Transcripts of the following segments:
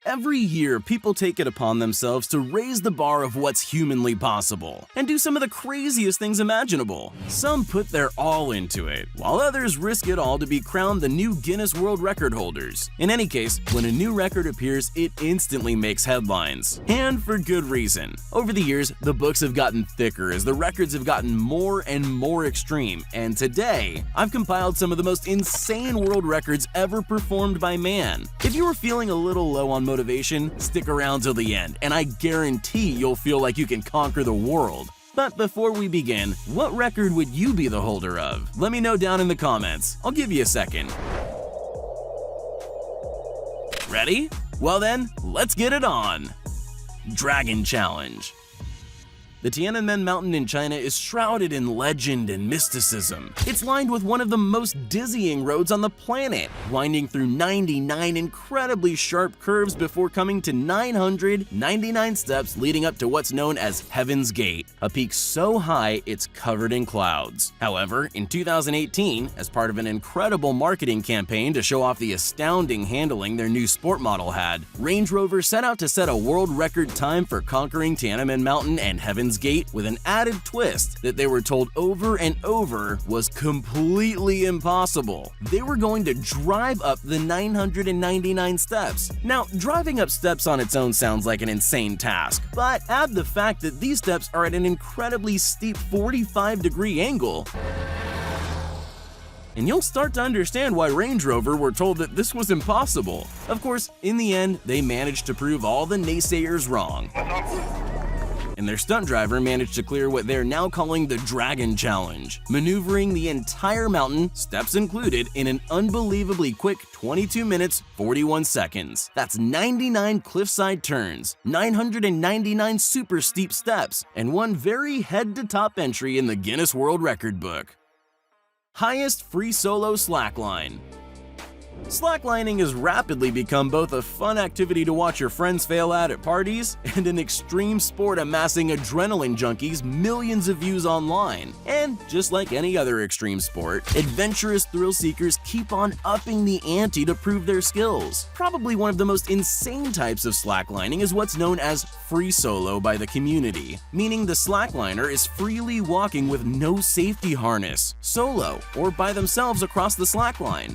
Every year, people take it upon themselves to raise the bar of what's humanly possible and do some of the craziest things imaginable. Some put their all into it, while others risk it all to be crowned the new Guinness World Record holders. In any case, when a new record appears, it instantly makes headlines. And for good reason. Over the years, the books have gotten thicker as the records have gotten more and more extreme, and today, I've compiled some of the most insane world records ever performed by man. If you were feeling a little low on motivation, stick around till the end, and I guarantee you'll feel like you can conquer the world. But before we begin, what record would you be the holder of? Let me know down in the comments. I'll give you a second. Ready? Well then, let's get it on! Dragon Challenge. The Tiananmen Mountain in China is shrouded in legend and mysticism. It's lined with one of the most dizzying roads on the planet, winding through 99 incredibly sharp curves before coming to 999 steps leading up to what's known as Heaven's Gate, a peak so high it's covered in clouds. However, in 2018, as part of an incredible marketing campaign to show off the astounding handling their new sport model had, Range Rover set out to set a world record time for conquering Tiananmen Mountain and Heaven's Gate with an added twist that they were told over and over was completely impossible. They were going to drive up the 999 steps. Now, driving up steps on its own sounds like an insane task, but add the fact that these steps are at an incredibly steep 45-degree angle, and you'll start to understand why Range Rover were told that this was impossible. Of course, in the end, they managed to prove all the naysayers wrong, and their stunt driver managed to clear what they're now calling the Dragon Challenge, maneuvering the entire mountain, steps included, in an unbelievably quick 22 minutes, 41 seconds. That's 99 cliffside turns, 999 super steep steps, and one very head-to-top entry in the Guinness World Record book. Highest free solo slackline. Slacklining has rapidly become both a fun activity to watch your friends fail at parties and an extreme sport amassing adrenaline junkies millions of views online. And just like any other extreme sport, adventurous thrill seekers keep on upping the ante to prove their skills. Probably one of the most insane types of slacklining is what's known as free solo by the community, meaning the slackliner is freely walking with no safety harness, solo, or by themselves across the slackline.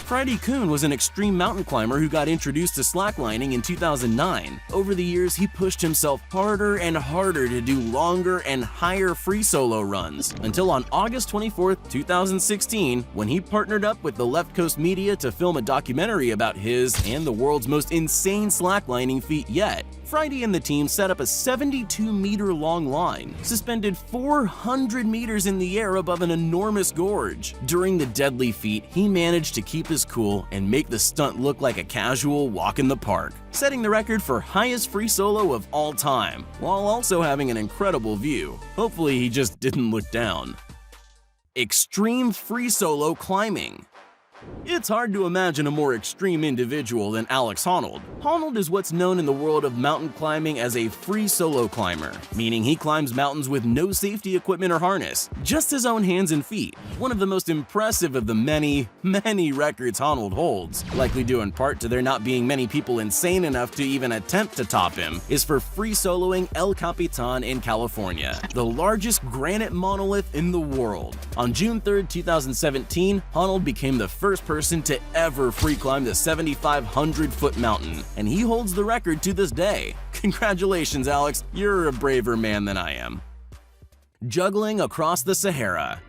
Friday Kuhn was an extreme mountain climber who got introduced to slacklining in 2009. Over the years, he pushed himself harder and harder to do longer and higher free solo runs, until on August 24, 2016, when he partnered up with the Left Coast Media to film a documentary about his and the world's most insane slacklining feat yet. Friday and the team set up a 72-meter-long line, suspended 400 meters in the air above an enormous gorge. During the deadly feat, he managed to keep his cool and make the stunt look like a casual walk in the park, setting the record for highest free solo of all time, while also having an incredible view. Hopefully, he just didn't look down. Extreme free solo climbing. It's hard to imagine a more extreme individual than Alex Honnold. Honnold is what's known in the world of mountain climbing as a free solo climber, meaning he climbs mountains with no safety equipment or harness, just his own hands and feet. One of the most impressive of the many records Honnold holds, likely due in part to there not being many people insane enough to even attempt to top him, is for free soloing El Capitan in California, the largest granite monolith in the world. On June 3, 2017, Honnold became the first person to ever free climb the 7,500-foot mountain, and he holds the record to this day. Congratulations, Alex, you're a braver man than I am. Juggling across the Sahara.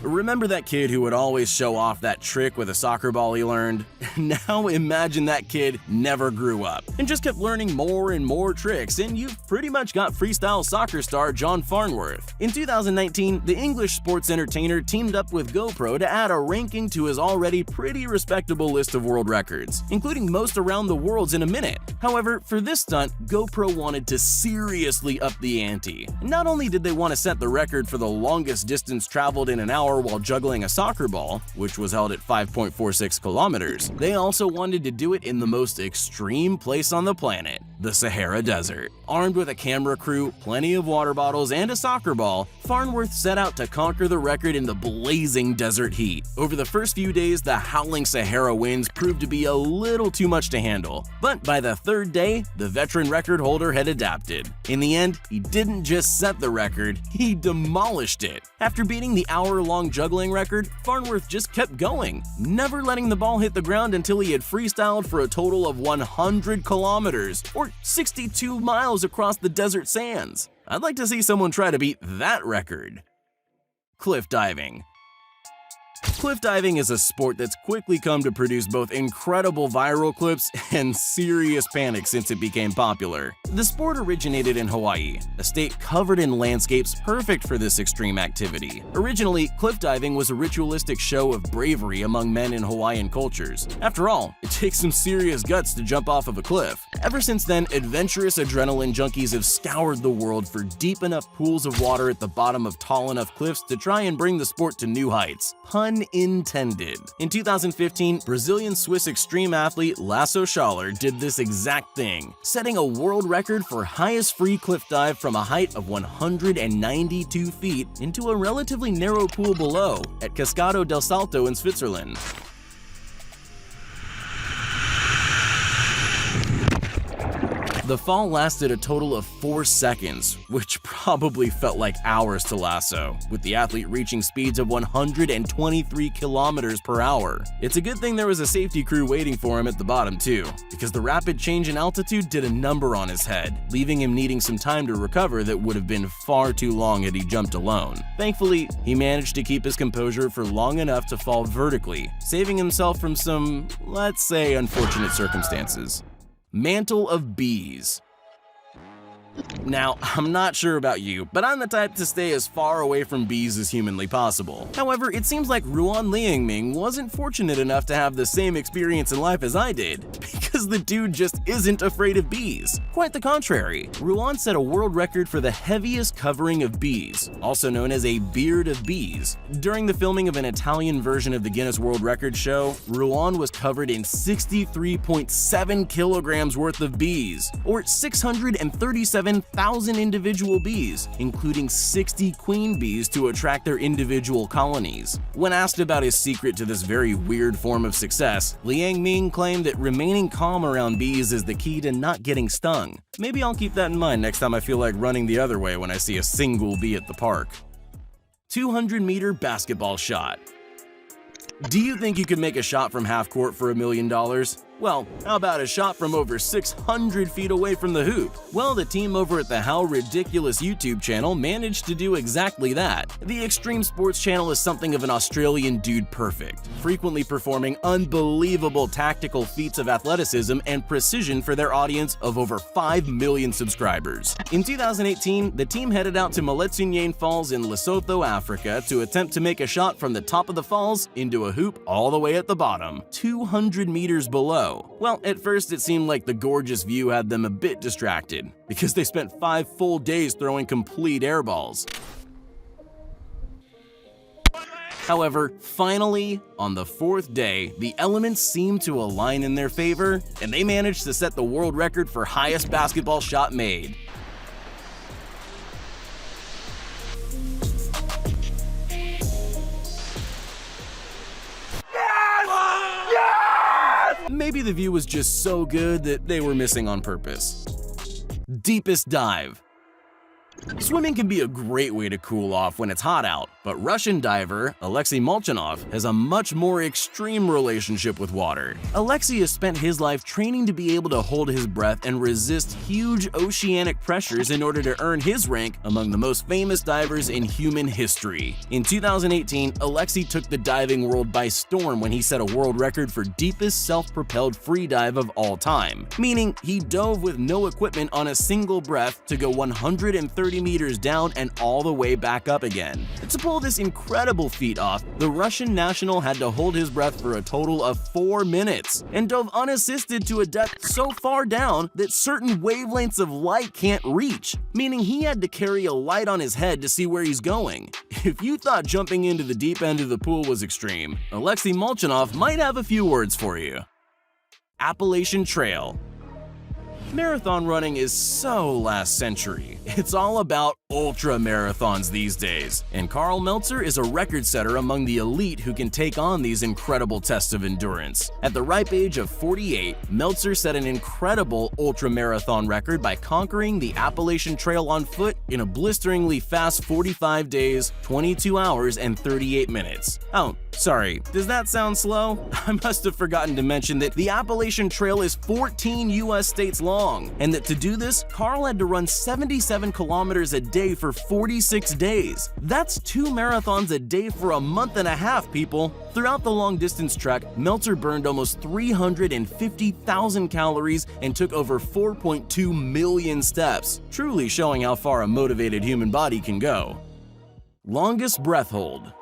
Remember that kid who would always show off that trick with a soccer ball he learned? Now imagine that kid never grew up and just kept learning more and more tricks, and you've pretty much got freestyle soccer star John Farnworth. In 2019, the English sports entertainer teamed up with GoPro to add a ranking to his already pretty respectable list of world records, including most around the worlds in a minute. However, for this stunt, GoPro wanted to seriously up the ante. Not only did they want to set the record for the longest distance traveled in an hour while juggling a soccer ball, which was held at 5.46 kilometers, they also wanted to do it in the most extreme place on the planet, the Sahara Desert. Armed with a camera crew, plenty of water bottles, and a soccer ball, Farnworth set out to conquer the record in the blazing desert heat. Over the first few days, the howling Sahara winds proved to be a little too much to handle. But by the third day, the veteran record holder had adapted. In the end, he didn't just set the record, he demolished it. After beating the hour-long juggling record, Farnworth just kept going, never letting the ball hit the ground until he had freestyled for a total of 100 kilometers, or 62 miles across the desert sands. I'd like to see someone try to beat that record. Cliff diving. Cliff diving is a sport that's quickly come to produce both incredible viral clips and serious panic since it became popular. The sport originated in Hawaii, a state covered in landscapes perfect for this extreme activity. Originally, cliff diving was a ritualistic show of bravery among men in Hawaiian cultures. After all, it takes some serious guts to jump off of a cliff. Ever since then, adventurous adrenaline junkies have scoured the world for deep enough pools of water at the bottom of tall enough cliffs to try and bring the sport to new heights. Pun intended. In 2015, Brazilian-Swiss extreme athlete Lasso Schaller did this exact thing, setting a world record for highest free cliff dive from a height of 192 feet into a relatively narrow pool below at Cascado del Salto in Switzerland. The fall lasted a total of 4 seconds, which probably felt like hours to Lasso, with the athlete reaching speeds of 123 kilometers per hour. It's a good thing there was a safety crew waiting for him at the bottom too, because the rapid change in altitude did a number on his head, leaving him needing some time to recover that would have been far too long had he jumped alone. Thankfully, he managed to keep his composure for long enough to fall vertically, saving himself from some, let's say, unfortunate circumstances. Mantle of bees. Now, I'm not sure about you, but I'm the type to stay as far away from bees as humanly possible. However, it seems like Ruan Liangming wasn't fortunate enough to have the same experience in life as I did, because the dude just isn't afraid of bees. Quite the contrary, Ruan set a world record for the heaviest covering of bees, also known as a beard of bees. During the filming of an Italian version of the Guinness World Records show, Ruan was covered in 63.7 kilograms worth of bees, or 637,000 individual bees, including 60 queen bees to attract their individual colonies. When asked about his secret to this very weird form of success, Liang Ming claimed that remaining calm around bees is the key to not getting stung. Maybe I'll keep that in mind next time I feel like running the other way when I see a single bee at the park. 200-meter basketball shot. Do you think you could make a shot from half court for $1 million? Well, how about a shot from over 600 feet away from the hoop? Well, the team over at the How Ridiculous YouTube channel managed to do exactly that. The Extreme Sports channel is something of an Australian dude perfect, frequently performing unbelievable tactical feats of athleticism and precision for their audience of over 5 million subscribers. In 2018, the team headed out to Maletsunyane Falls in Lesotho, Africa to attempt to make a shot from the top of the falls into a hoop all the way at the bottom, 200 meters below. Well, at first it seemed like the gorgeous view had them a bit distracted, because they spent 5 full days throwing complete airballs. However, finally, on the 4th day, the elements seemed to align in their favor, and they managed to set the world record for highest basketball shot made. Maybe the view was just so good that they were missing on purpose. Deepest dive. Swimming can be a great way to cool off when it's hot out, but Russian diver Alexei Molchanov has a much more extreme relationship with water. Alexei has spent his life training to be able to hold his breath and resist huge oceanic pressures in order to earn his rank among the most famous divers in human history. In 2018, Alexei took the diving world by storm when he set a world record for deepest self-propelled free dive of all time, meaning he dove with no equipment on a single breath to go 130 meters down and all the way back up again. To pull this incredible feat off, the Russian national had to hold his breath for a total of 4 minutes and dove unassisted to a depth so far down that certain wavelengths of light can't reach, meaning he had to carry a light on his head to see where he's going. If you thought jumping into the deep end of the pool was extreme, Alexei Molchanov might have a few words for you. Appalachian Trail. Marathon running is so last century. It's all about ultra marathons these days, and Karl Meltzer is a record setter among the elite who can take on these incredible tests of endurance. At the ripe age of 48, Meltzer set an incredible ultra marathon record by conquering the Appalachian Trail on foot in a blisteringly fast 45 days, 22 hours, and 38 minutes. Oh, sorry, does that sound slow? I must have forgotten to mention that the Appalachian Trail is 14 US states long, and that to do this, Karl had to run 77 kilometers a day for 46 days. That's 2 marathons a day for a month and a half, people. Throughout the long-distance trek, Meltzer burned almost 350,000 calories and took over 4.2 million steps, truly showing how far a motivated human body can go. Longest breath hold.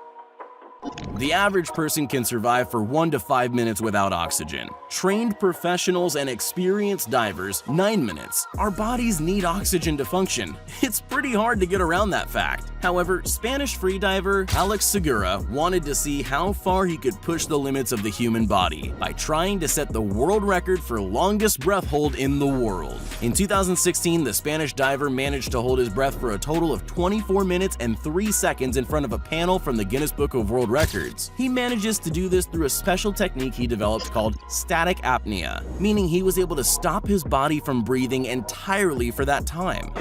The average person can survive for 1 to 5 minutes without oxygen. Trained professionals and experienced divers, 9 minutes. Our bodies need oxygen to function. It's pretty hard to get around that fact. However, Spanish freediver Alex Segura wanted to see how far he could push the limits of the human body by trying to set the world record for longest breath hold in the world. In 2016, the Spanish diver managed to hold his breath for a total of 24 minutes and 3 seconds in front of a panel from the Guinness Book of World Records. He manages to do this through a special technique he developed called static apnea, meaning he was able to stop his body from breathing entirely for that time.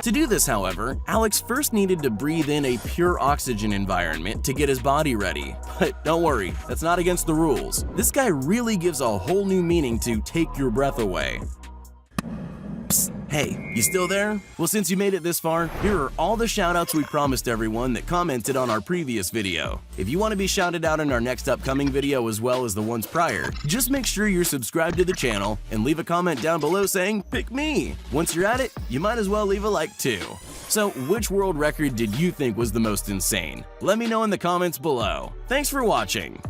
To do this, however, Alex first needed to breathe in a pure oxygen environment to get his body ready. But don't worry, that's not against the rules. This guy really gives a whole new meaning to take your breath away. Psst, hey, you still there? Well, since you made it this far, here are all the shoutouts we promised everyone that commented on our previous video. If you want to be shouted out in our next upcoming video as well as the ones prior, just make sure you're subscribed to the channel and leave a comment down below saying, "Pick me." Once you're at it, you might as well leave a like too. So, which world record did you think was the most insane? Let me know in the comments below. Thanks for watching.